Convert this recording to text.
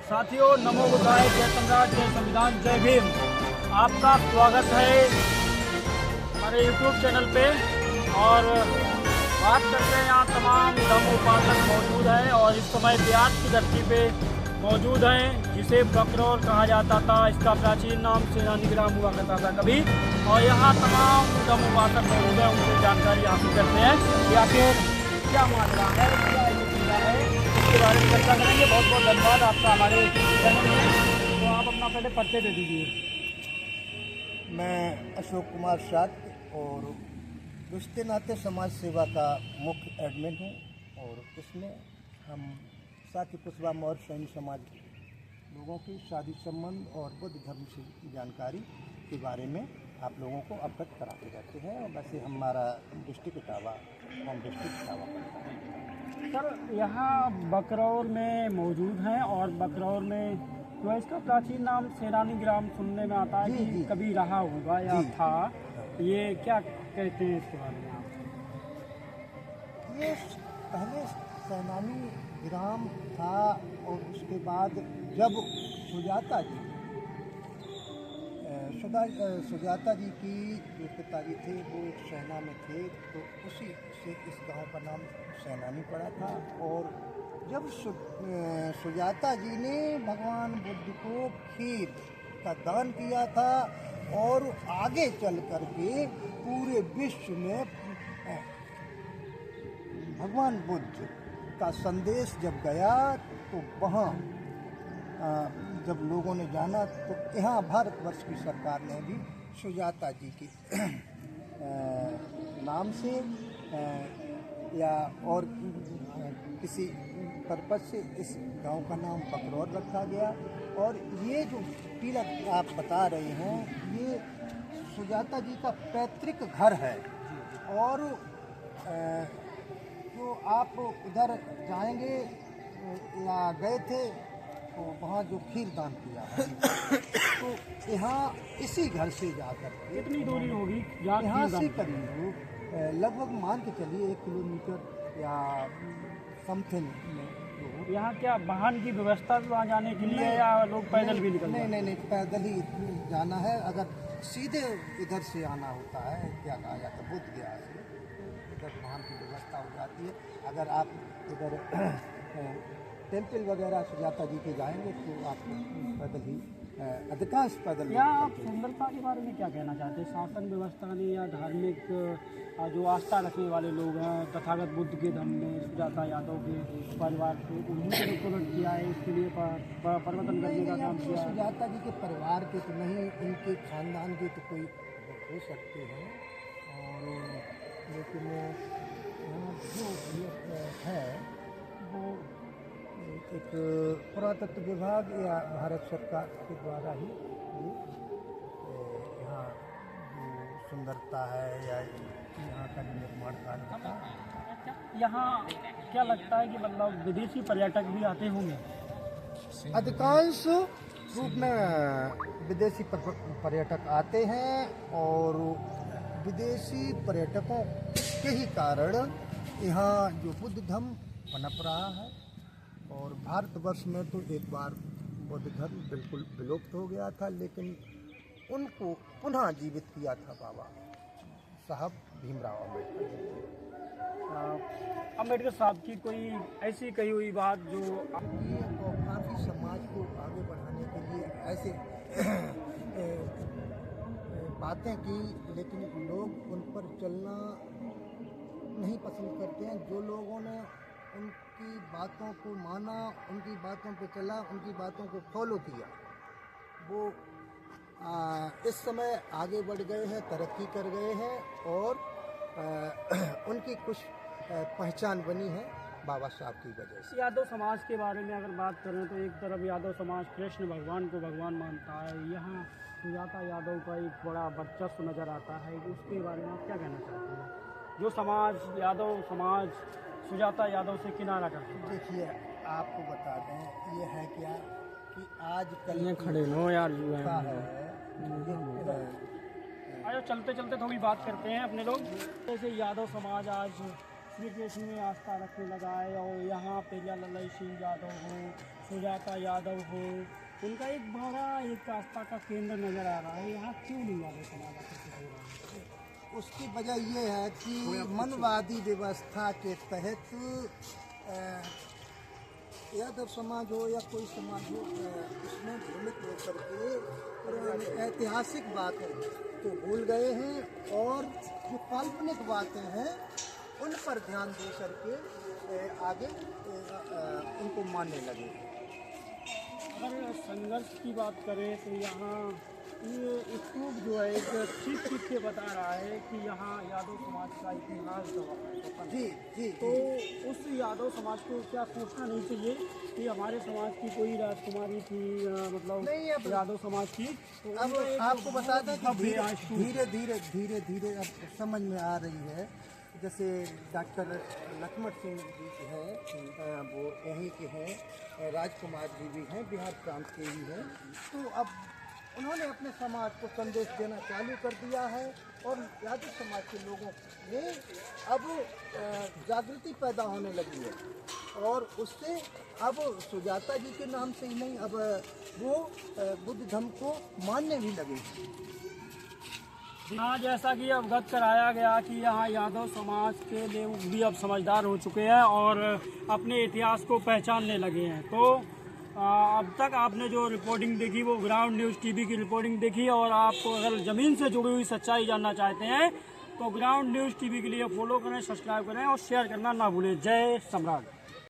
साथियों, नमो बुद्धाय, जय सम्राट, जय संविधान, जय भीम। आपका स्वागत है हमारे YouTube चैनल पे। और बात करते हैं, यहाँ तमाम धम्म उपासक मौजूद हैं और इस समय बिहार की धरती पे मौजूद हैं, जिसे बकरौर कहा जाता था। इसका प्राचीन नाम सेनानी ग्राम हुआ करता था कभी। और यहाँ तमाम धम्म उपासक मौजूद हैं, उनकी जानकारी हासिल करते हैं कि आखिर क्या माजरा है, क्या ये चीज़ा है, इसके बारे में चर्चा करेंगे। बहुत बहुत धन्यवाद आपका हमारे चैनल में। तो आप अपना पहले परिचय दे दीजिए। मैं अशोक कुमार शाक्त और रिश्ते नाते समाज सेवा का मुख्य एडमिन हूँ। और इसमें हम साथी कुशवा और सैन्य समाज लोगों की शादी संबंध और बुद्ध धर्म से जानकारी के बारे में आप लोगों को अवगत कराते रहते हैं। और वैसे हमारा district Etawah home district Etawah पड़ता है। सर, यहाँ बकरौर में मौजूद हैं और बकरौर में जो है इसका प्राचीन नाम सेनानी ग्राम सुनने में आता है कि कभी रहा होगा या था। ये क्या कहते हैं इसके बारे में आप? ये पहले सेनानी ग्राम था और उसके बाद जब सुजाता जी की जो पिताजी थे वो एक सेना में थे, तो उसी से इस गांव का नाम सेनानी पड़ा था। और जब सुजाता जी ने भगवान बुद्ध को खीर का दान किया था और आगे चल करके पूरे विश्व में भगवान बुद्ध का संदेश जब गया, तो वहाँ जब लोगों ने जाना, तो यहाँ भारतवर्ष की सरकार ने भी सुजाता जी के नाम से या और किसी पर्पज से इस गांव का नाम बकरौर रखा गया। और ये जो टीला आप बता रहे हैं, ये सुजाता जी का पैतृक घर है। और जो आप उधर जाएंगे या गए थे, तो वहाँ जो खीर दान किया तो यहाँ इसी घर से जाकर कितनी दूरी होगी यहाँ से करीब लगभग मान के चलिए 1 किलोमीटर या समथिंग में। यहाँ क्या वाहन की व्यवस्था वहाँ जाने के लिए या लोग पैदल भी निकलते हैं? नहीं, पैदल ही जाना है। अगर सीधे इधर से आना होता है, क्या कहा जाता है, बुद्ध गया से, इधर वाहन की व्यवस्था हो जाती है। अगर आप इधर टेम्पल वगैरह सुजाता जी के जाएंगे तो आप पैदल ही अधिकांश पैदल। या आप सुंदरता के बारे में क्या कहना चाहते हैं? शासन व्यवस्था ने या धार्मिक जो आस्था रखने वाले लोग हैं तथागत बुद्ध के धर्म में, सुजाता यादव के परिवार को उन्होंने रिकॉर्ड किया है, इसके लिए परिवर्तन करने का काम किया है। सुजाता जी के परिवार के तो नहीं, उनके खानदान के तो कोई हो सकते हैं। और लेकिन जो है वो एक पुरातत्व विभाग या भारत सरकार के द्वारा ही ये यहाँ जो सुंदरता है या यहाँ का जो निर्माण कार्य होता है। यहाँ क्या लगता है कि मतलब विदेशी पर्यटक भी आते होंगे? अधिकांश रूप में विदेशी पर्यटक आते हैं और विदेशी पर्यटकों के ही कारण यहाँ जो बुद्ध धर्म पनप रहा है। और भारतवर्ष में तो एक बार बौद्ध धर्म बिल्कुल विलुप्त हो गया था, लेकिन उनको पुनः जीवित किया था बाबा साहब भीमराव अम्बेडकर साहब की कोई ऐसी कही हुई बात जो और काफ़ी समाज को आगे बढ़ाने के लिए ऐसे बातें की, लेकिन लोग उन पर चलना नहीं पसंद करते हैं। जो लोगों ने उनकी बातों को माना, उनकी बातों पे चला, उनकी बातों को फॉलो किया, वो इस समय आगे बढ़ गए हैं, तरक्की कर गए हैं और उनकी कुछ पहचान बनी है बाबा साहब की वजह से। यादव समाज के बारे में अगर बात करें तो एक तरफ यादव समाज कृष्ण भगवान को भगवान मानता है। यहाँ सुजाता यादव का एक बड़ा वर्चस्व नज़र आता है, उसके बारे में आप क्या कहना चाहते हैं? जो समाज यादव समाज सुजाता यादव से किनारा करते हैं। देखिए, आपको बता दें, ये है क्या कि आज कल ये खड़े नो यार आयो चलते चलते थोड़ी बात करते हैं अपने लोग। जैसे यादव समाज आज श्री कृष्ण में आस्था रखने लगा है और यहाँ पे लल्लई सिंह यादव हो सुजाता यादव हो, उनका एक बड़ा एक आस्था का केंद्र नजर आ रहा है। यहाँ क्यों नहीं यादव समाज आकर्षित हो रहा है? उसकी वजह ये है कि मनवादी व्यवस्था के तहत यादव समाज हो या कोई समाज हो, उसमें भ्रमित होकर के ऐतिहासिक बातें तो भूल गए हैं और जो काल्पनिक बातें हैं उन पर ध्यान दे करके आगे उनको मानने लगे। अगर संघर्ष की बात करें तो यहाँ ये स्तूप जो है एक खींच के बता रहा है कि यहाँ यादव समाज का इतिहास गवाह है। जी जी तो उस यादव समाज को क्या सोचना नहीं चाहिए कि हमारे समाज की कोई राजकुमारी थी, मतलब नहीं, अब यादव समाज की, तो अब उनका एक आपको बता दें कि भव्य धीरे धीरे अब समझ में आ रही है। जैसे डॉक्टर लक्ष्मण सिंह जी है, वो यहीं के हैं, राजकुमार जी भी हैं, बिहार प्रांत के ही हैं। तो अब उन्होंने अपने समाज को संदेश देना चालू कर दिया है और यादव समाज के लोगों में अब जागृति पैदा होने लगी है और उससे अब सुजाता जी के नाम से ही नहीं, अब वो बुद्ध धर्म को मानने भी लगे। हाँ, जैसा कि अवगत कराया गया कि यहाँ यादव समाज के लोग भी अब समझदार हो चुके हैं और अपने इतिहास को पहचानने लगे हैं। तो अब तक आपने जो रिपोर्टिंग देखी वो ग्राउंड न्यूज़ टीवी की रिपोर्टिंग देखी, और आपको अगर ज़मीन से जुड़ी हुई सच्चाई जानना चाहते हैं तो ग्राउंड न्यूज़ टीवी के लिए फॉलो करें, सब्सक्राइब करें और शेयर करना ना भूलें। जय सम्राट।